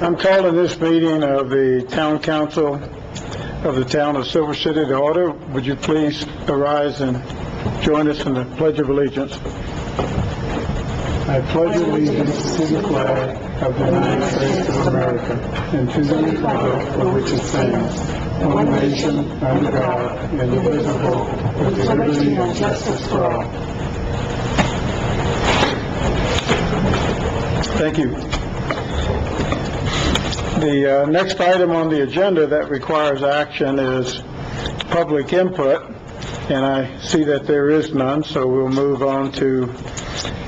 I'm calling this meeting of the Town Council of the Town of Silver City to order. Would you please arise and join us in the Pledge of Allegiance? I pledge allegiance to the flag of the United States of America and to the republic for which it stands, one nation, under God, indivisible, with liberty and justice for all. Thank you. The next item on the agenda that requires action is public input, and I see that there is none, so we'll move on to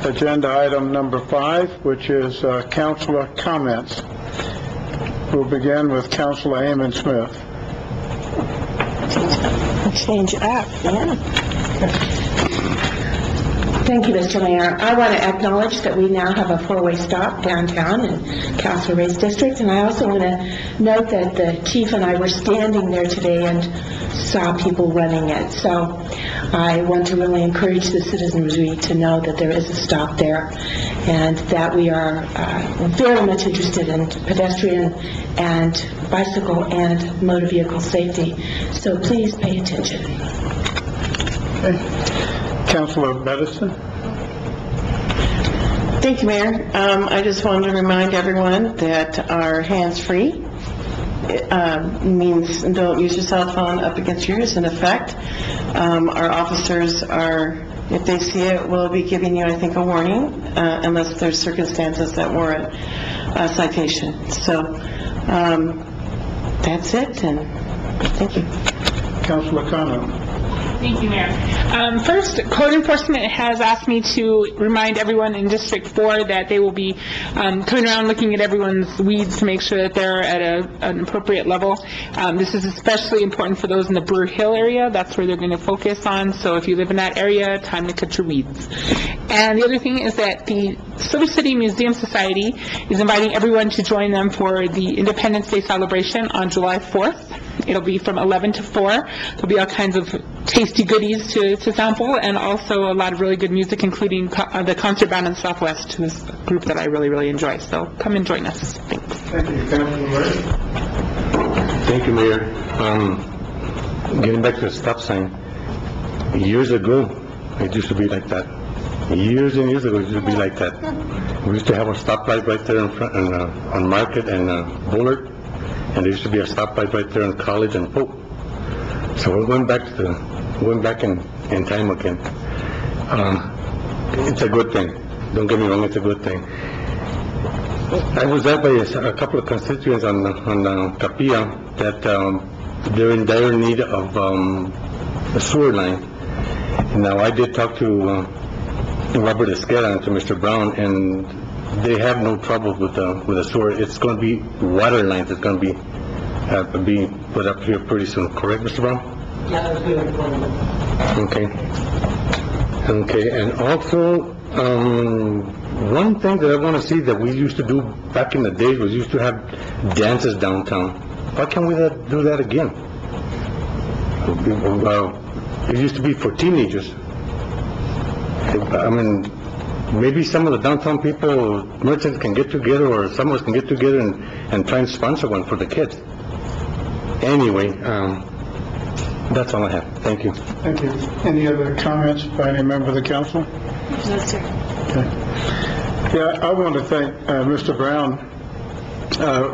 agenda item number 5, which is councilor comments. We'll begin with Councilor Eamon Smith. Change up, yeah. Thank you, Mr. Mayor. I want to acknowledge that we now have a four-way stop downtown in Castle Race District, and I also want to note that the chief and I were standing there today and saw people running it. So I want to really encourage the citizenry to know that there is a stop there and that we are very much interested in pedestrian and bicycle and motor vehicle safety. So please pay attention. Okay. Councilor Medicine. Thank you, Mayor. I just wanted to remind everyone that our hands-free means don't use your cell phone up against yours. In effect, our officers are, if they see it, will be giving you, I think, a warning, unless there's circumstances that warrant a citation. So that's it, and thank you. Councilor Connell. Thank you, Mayor. First, code enforcement has asked me to remind everyone in District 4 that they will be coming around looking at everyone's weeds to make sure that they're at an appropriate level. This is especially important for those in the Brewer Hill area. That's where they're going to focus on. So if you live in that area, time to cut your weeds. And the other thing is that the Silver City Museum Society is inviting everyone to join them for the Independence Day celebration on July 4th. It'll be from 11 to 4. There'll be all kinds of tasty goodies to sample, and also a lot of really good music, including the Concert Band in the Southwest, who's a group that I really, really enjoy. So come and join us. Thanks. Thank you. Councilor Ray. Thank you, Mayor. Getting back to the stop sign, years ago, it used to be like that. Years and years ago, it used to be like that. We used to have a stoplight right there in front, on Market and Bullard, and there used to be a stoplight right there in College and Pope. So we're going back in time again. It's a good thing. Don't get me wrong, it's a good thing. I was there by a couple of constituents on Capilla that they're in dire need of a sewer line. Now, I did talk to Robert Esquera and to Mr. Brown, and they have no trouble with the sewer. It's going to be water lines that's going to be put up here pretty soon. Correct, Mr. Brown? Yeah, that's good. Okay, and also, one thing that I want to see that we used to do back in the days was used to have dances downtown. Why can't we do that again? It used to be for teenagers. I mean, maybe some of the downtown people, merchants can get together, or some of us can get together and try and sponsor one for the kids. Anyway, that's all I have. Thank you. Thank you. Any other comments by any member of the council? No, sir. Okay. Yeah, I want to thank Mr. Brown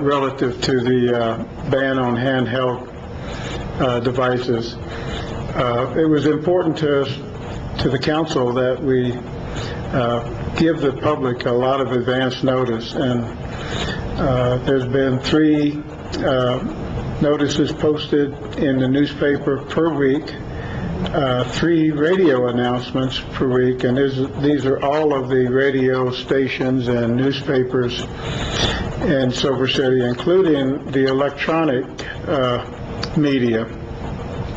relative to the ban on handheld devices. It was important to us, to the council, that we give the public a lot of advance notice, and there's been 3 notices posted in the newspaper per week, 3 radio announcements per week, and these are all of the radio stations and newspapers in Silver City, including the electronic media.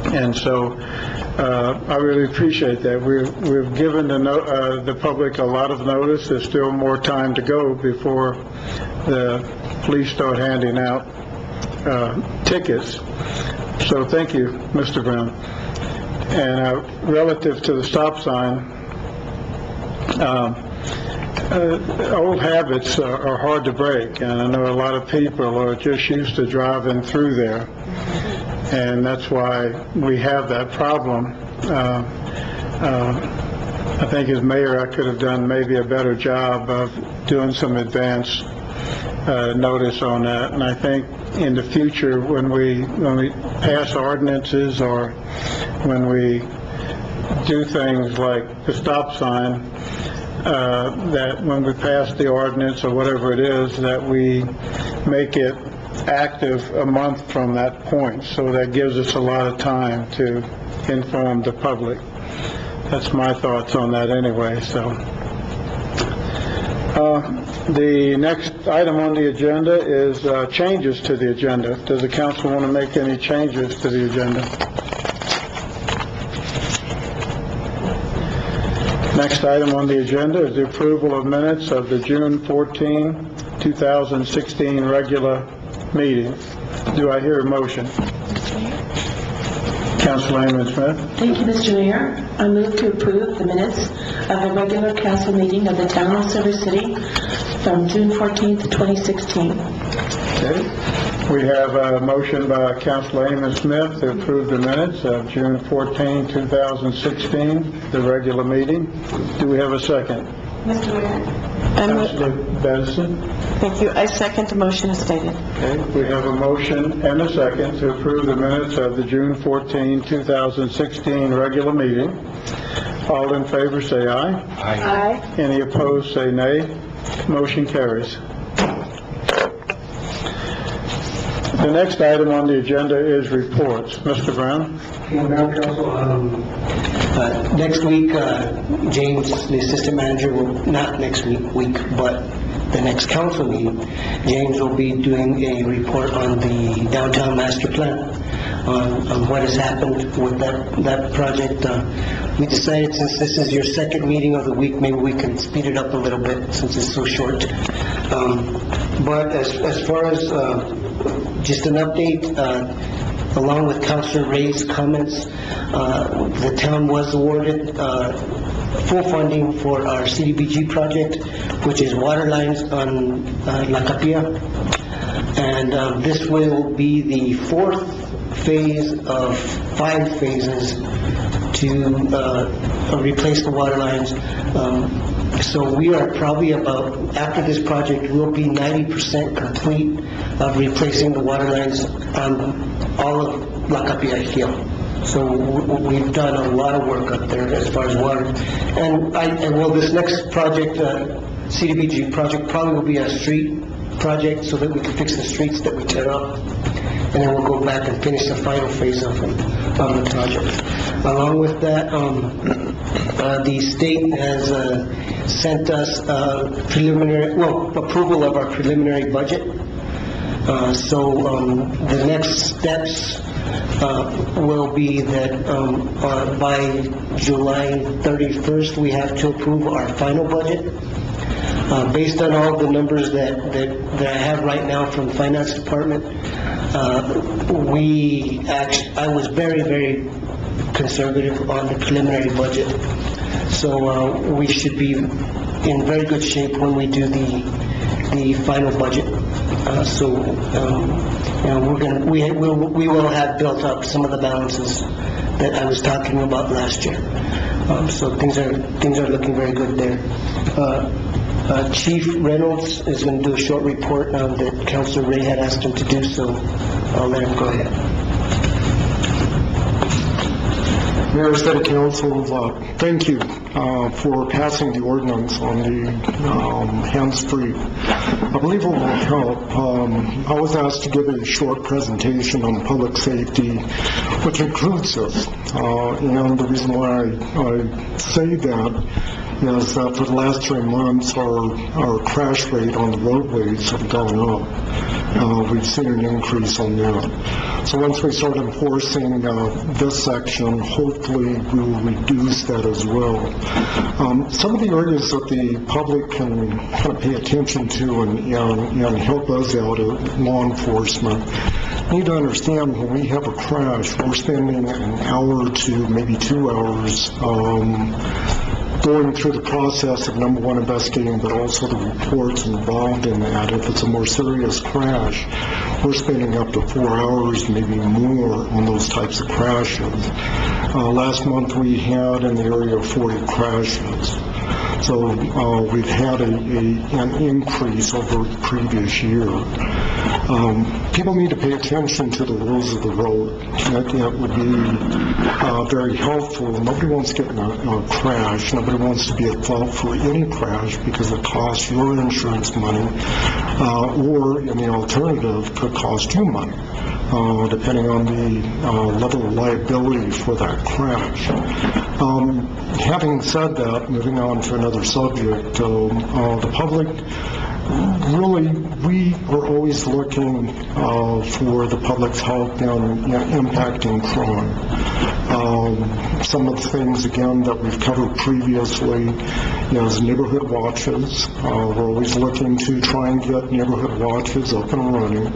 And so I really appreciate that. We've given the public a lot of notice. There's still more time to go before the police start handing out tickets. So thank you, Mr. Brown. And relative to the stop sign, Old habits are hard to break, and I know a lot of people are just used to driving through there, and that's why we have that problem. I think as mayor, I could have done maybe a better job of doing some advance notice on that, and I think in the future, when we pass ordinances or when we do things like the stop sign, that when we pass the ordinance or whatever it is, that we make it active a month from that point, so that gives us a lot of time to inform the public. That's my thoughts on that anyway, so. The next item on the agenda is changes to the agenda. Does the council want to make any changes to the agenda? Next item on the agenda is the approval of minutes of the June 14, 2016 regular meeting. Do I hear a motion? Councilor Smith. Thank you, Mr. Mayor. I move to approve the minutes of the regular council meeting of the Town of Silver City from June 14th, 2016. Okay. We have a motion by Councilor Amos Smith to approve the minutes of June 14, 2016, the regular meeting. Do we have a second? Mr. Mayor. Councilor Benson. Thank you. I second the motion as stated. Okay. We have a motion and a second to approve the minutes of the June 14, 2016 regular meeting. All in favor say aye. Aye. Any opposed say nay. Motion carries. The next item on the agenda is reports. Mr. Brown? Madam Council, next week, James, the assistant manager, will, not next week, but the next council meeting, James will be doing a report on the downtown master plan, on what has happened with that project. We decided, since this is your second meeting of the week, maybe we can speed it up a little bit since it's so short. But as far as just an update, along with Councilor Ray's comments, the town was awarded full funding for our CDBG project, which is water lines on La Capilla. And this will be the fourth phase of 5 phases to replace the water lines. So we are probably about, after this project, we'll be 90% complete of replacing the water lines on all of La Capilla Hill. So we've done a lot of work up there as far as water. And this next project, CDBG project, probably will be a street project so that we can fix the streets that we tear up. And then we'll go back and finish the final phase of the project. Along with that, the state has sent us approval of our preliminary budget. So the next steps will be that by July 31st, we have to approve our final budget. Based on all the numbers that I have right now from the finance department, I was very, very conservative on the preliminary budget. So we should be in very good shape when we do the final budget. We will have built up some of the balances that I was talking about last year. So things are looking very good there. Chief Reynolds is going to do a short report that Councilor Ray had asked him to do, so I'll let him go ahead. Mayor, City Council, thank you for passing the ordinance on the hands-free. I believe it will help. I was asked to give a short presentation on public safety, which includes this. And the reason why I say that is that for the last 3 months, our crash rate on the roadways have gone up. We've seen an increase on that. So once we start enforcing this section, hopefully we will reduce that as well. Some of the areas that the public can kind of pay attention to and help us out at law enforcement need to understand when we have a crash, we're spending an hour to maybe 2 hours going through the process of, number one, investigating, but also the reports involved in that. If it's a more serious crash, we're spending up to 4 hours, maybe more, on those types of crashes. Last month we had in the area of 40 crashes. So we've had an increase over the previous year. People need to pay attention to the rules of the road. That would be very helpful. Nobody wants to get in a crash. Nobody wants to be at fault for any crash because it costs your insurance money, or in the alternative, could cost you money, depending on the level of liability for that crash. Having said that, moving on to another subject, the public, really, we are always looking for the public's help in impacting crime. Some of the things, again, that we've covered previously is neighborhood watches. We're always looking to try and get neighborhood watches up and running.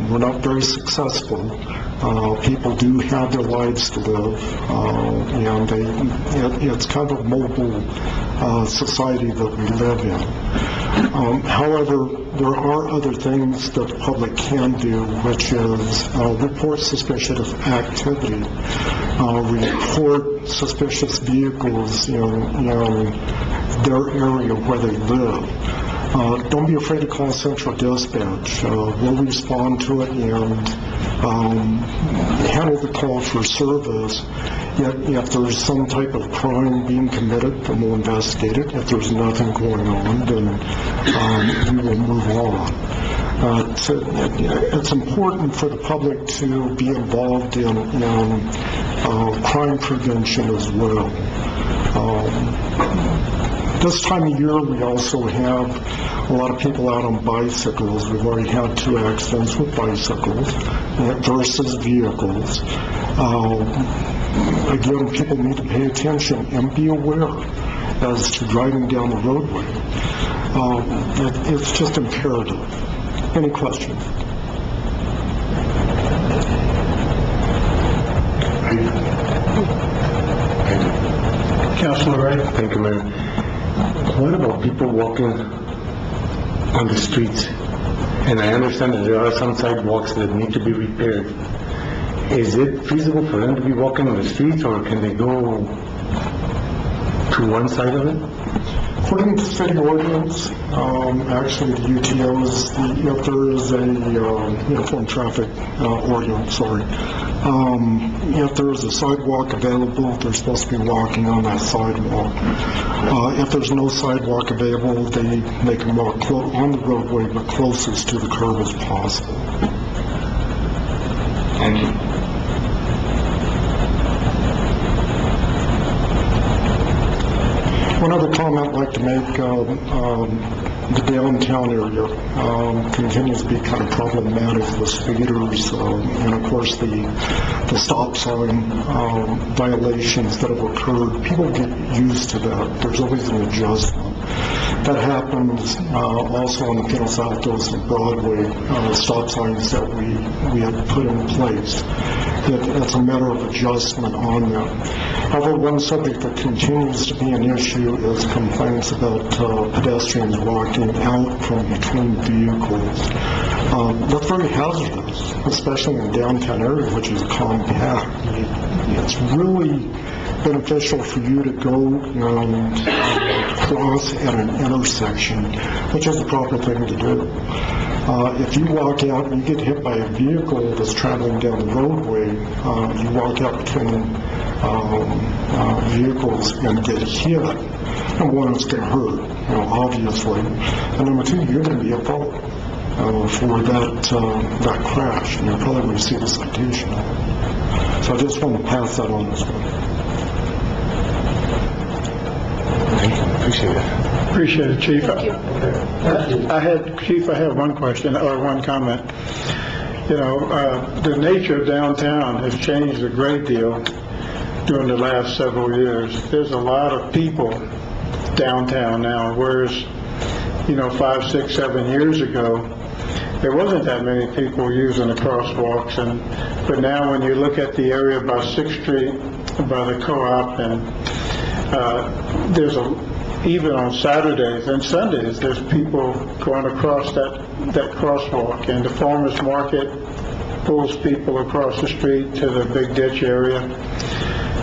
We're not very successful. People do have their lives to live, and it's kind of a mobile society that we live in. However, there are other things that the public can do, which is report suspicious activity, report suspicious vehicles in their area where they live. Don't be afraid to call Central Dispatch. We'll respond to it and handle the call for service. If there's some type of crime being committed, then we'll investigate it. If there's nothing going on, then we will move on. It's important for the public to be involved in crime prevention as well. This time of year, we also have a lot of people out on bicycles. We've already had 2 accidents with bicycles versus vehicles. Again, people need to pay attention and be aware as to driving down the roadway. It's just imperative. Any questions? Councilor Ray? Thank you, Mayor. What about people walking on the streets? And I understand that there are some sidewalks that need to be repaired. Is it feasible for them to be walking on the streets, or can they go to one side of it? According to city ordinance, actually the UTOs, if there is a uniform traffic ordinance, if there is a sidewalk available, they're supposed to be walking on that sidewalk. If there's no sidewalk available, they can walk on the roadway, but closest to the curb as possible. Thank you. One other comment I'd like to make, the downtown area continues to be kind of problematic with speeders, and of course the stop sign violations that have occurred. People get used to that. There's always an adjustment. That happens also on the Pinos Altos and Broadway stop signs that we had put in place. It's a matter of adjustment on them. However, one subject that continues to be an issue is complaints about pedestrians walking out from between vehicles. That's very hazardous, especially in the downtown area, which is compact. It's really beneficial for you to go cross at an intersection, which is the proper thing to do. If you walk out and you get hit by a vehicle that's traveling down the roadway, you walk out between vehicles and get hit, number one, it's going to hurt, obviously, and number two, you're going to be at fault for that crash, and you'll probably receive a citation. So I just want to pass that on as well. Appreciate it. Appreciate it, Chief. Chief, I have one question, or one comment. The nature of downtown has changed a great deal during the last several years. There's a lot of people downtown now, whereas, 5, 6, 7 years ago, there wasn't that many people using the crosswalks, but now when you look at the area by 6th Street, by the co-op, and even on Saturdays and Sundays, there's people going across that crosswalk, and the farmer's market pulls people across the street to the big ditch area.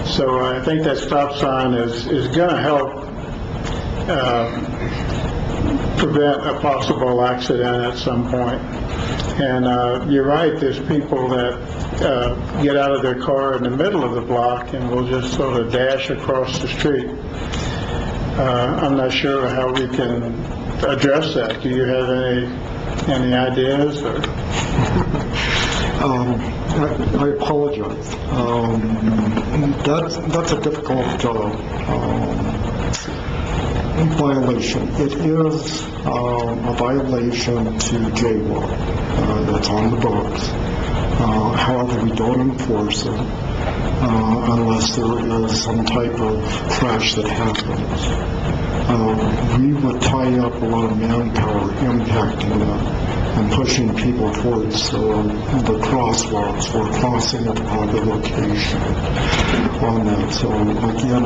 So I think that stop sign is going to help prevent a possible accident at some point. And you're right, there's people that get out of their car in the middle of the block and will just sort of dash across the street. I'm not sure how we can address that. Do you have any ideas? Or? I apologize. That's a difficult violation. It is a violation to jaywalk. That's on the books. However, we don't enforce it unless there is some type of crash that happens. We would tie up a lot of manpower impacting that and pushing people towards the crosswalks or crossing at the proper location on that. So again,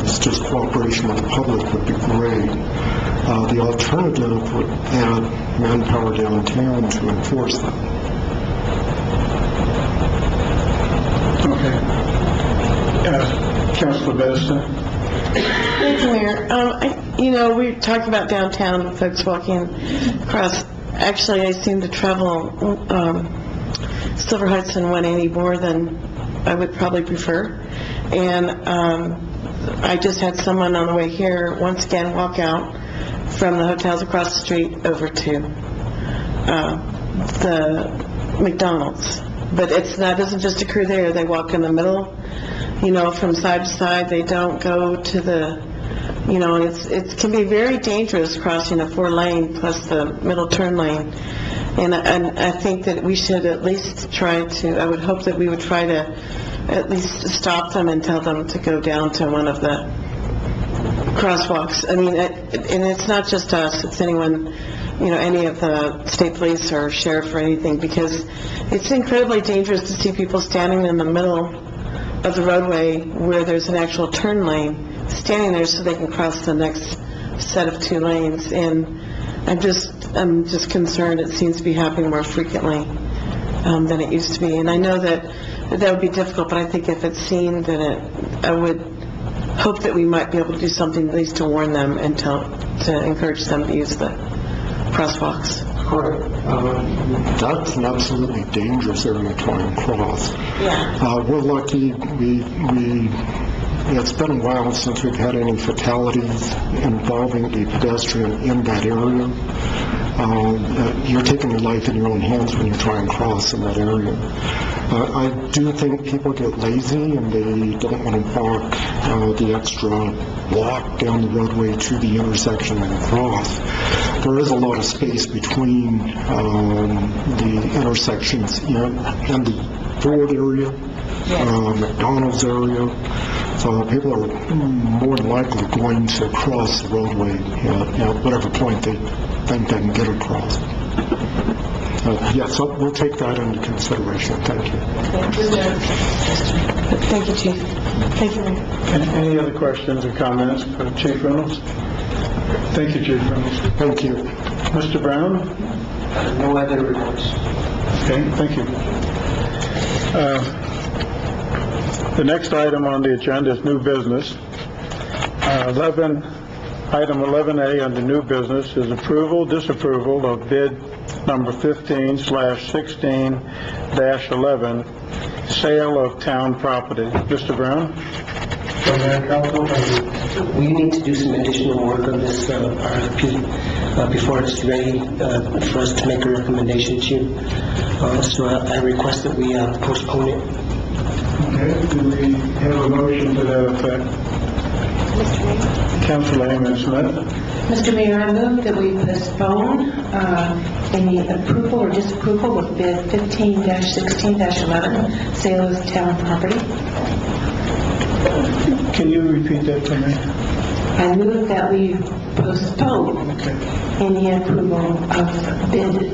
it's just cooperation with the public would be great. The alternative would add manpower downtown to enforce that. Okay. Councilor Baisden? Thank you, Mayor. We talked about downtown, folks walking across. Actually, I seem to travel Silver Hudson 180 more than I would probably prefer. And I just had someone on the way here, once again, walk out from the hotels across the street over to the McDonald's. But that doesn't just occur there. They walk in the middle, from side to side. They don't go to the, it can be very dangerous crossing a 4-lane plus the middle turn lane. And I think that we should at least I would hope that we would try to at least stop them and tell them to go down to one of the crosswalks. I mean, and it's not just us, it's anyone, any of the state police or sheriff or anything, because it's incredibly dangerous to see people standing in the middle of the roadway where there's an actual turn lane, standing there so they can cross the next set of 2 lanes. And I'm just concerned it seems to be happening more frequently than it used to be. And I know that would be difficult, but I think if it's seen, then I would hope that we might be able to do something at least to warn them and to encourage them to use the crosswalks. Correct. That's an absolutely dangerous area to try and cross. Yeah. We're lucky. It's been a while since we've had any fatalities involving a pedestrian in that area. You're taking your life in your own hands when you try and cross in that area. I do think people get lazy and they don't want to walk the extra walk down the roadway to the intersection and cross. There is a lot of space between the intersections and the Ford area, McDonald's area. So people are more than likely going to cross the roadway at whatever point they think they can get across. So we'll take that into consideration. Thank you. Thank you, Chief. Thank you, Mayor. Any other questions or comments for Chief Reynolds? Thank you, Chief Reynolds. Thank you. Mr. Brown? No other reports. Okay, thank you. The next item on the agenda is new business. Item 11A under new business is approval, disapproval of bid number 15/16-11, sale of town property. Mr. Brown? We need to do some additional work on this RFP before it's ready for us to make a recommendation to you. So I request that we postpone it. Okay, do we have a motion to that effect? Councilor Amon Smith? Mr. Mayor, I move that we postpone any approval or disapproval of bid 15-16-11, sale of town property. Can you repeat that for me? I move that we postpone any approval of bid,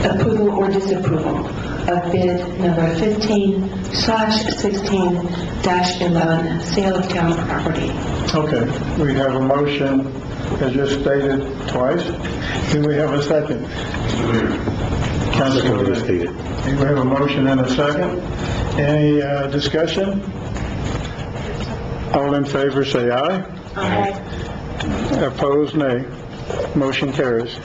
approval or disapproval of bid number 15/16-11, sale of town property. Okay, we have a motion, as just stated twice. Do we have a second? Councilor Second, stated. We have a motion and a second. Any discussion? All in favor, say aye. Aye. Opposed, nay. Motion carries.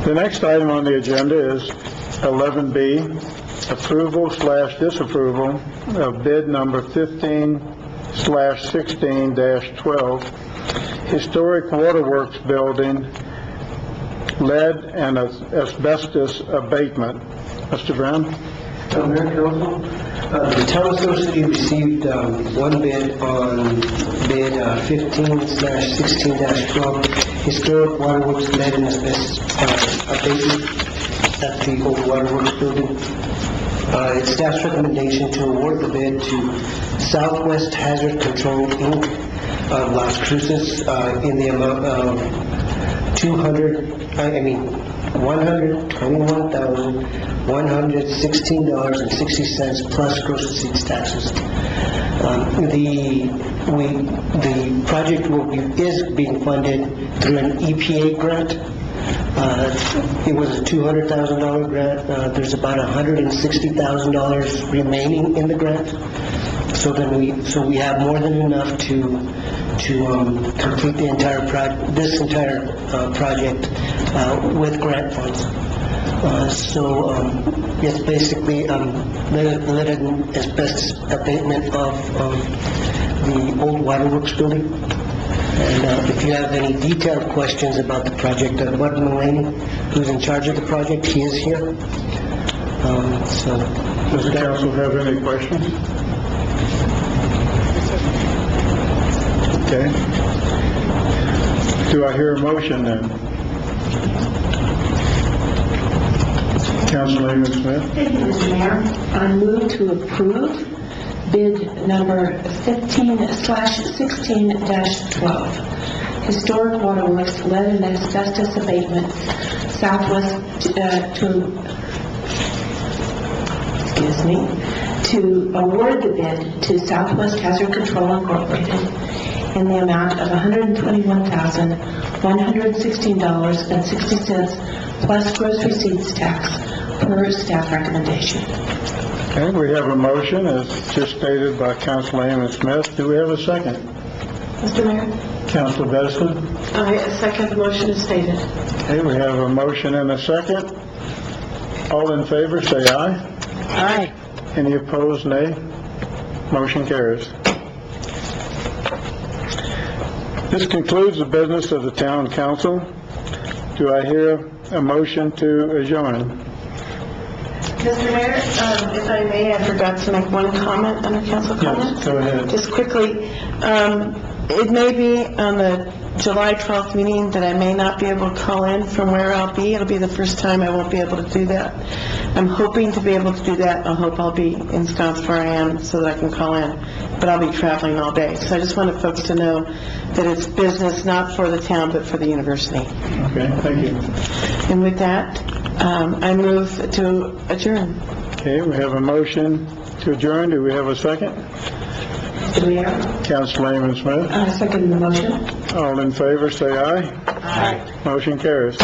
The next item on the agenda is 11B, approval/disapproval of bid number 15/16-12, Historic Waterworks Building, lead and asbestos abatement. Mr. Brown? Mayor, Council, the town of Silver City received one bid on bid 15/16-12, Historic Waterworks Lead and Asbestos Abatement at the old Waterworks Building. It's staff's recommendation to award the bid to Southwest Hazard Control, Inc. of Las Cruces in the amount of $121,116.60 plus gross receipts taxes. The project is being funded through an EPA grant. It was a $200,000 grant. There's about $160,000 remaining in the grant. So we have more than enough to complete the entire project with grant funds. It's basically lead and asbestos abatement of the old Waterworks Building. And if you have any detailed questions about the project, Bud Mulaney, who's in charge of the project, he is here. Does the council have any questions? Okay. Do I hear a motion then? Councilman Smith? Thank you, Mr. Mayor. I move to approve bid number 15/16-12, Historic Waterworks Lead and Asbestos Abatement, to award the bid to Southwest Hazard Control Incorporated in the amount of $121,116.60 plus gross receipts tax per staff recommendation. Okay, we have a motion, as just stated by Councilman Smith. Do we have a second? Mr. Mayor? Councilor Bedson? I second the motion as stated. Okay, we have a motion and a second. All in favor, say aye. Aye. Any opposed, nay. Motion carries. This concludes the business of the town council. Do I hear a motion to adjourn? Mr. Mayor, if I may, I forgot to make one comment under council comments. Yes, go ahead. Just quickly, it may be on the July 12th meeting that I may not be able to call in from where I'll be. It'll be the first time I won't be able to do that. I'm hoping to be able to do that. I hope I'll be ensconced where I am so that I can call in, but I'll be traveling all day. So I just wanted folks to know that it's business not for the town, but for the university. Okay, thank you. And with that, I move to adjourn. Okay, we have a motion to adjourn. Do we have a second? Mr. Mayor, Councilman Smith? I second the motion. All in favor, say aye. Aye. Motion carries.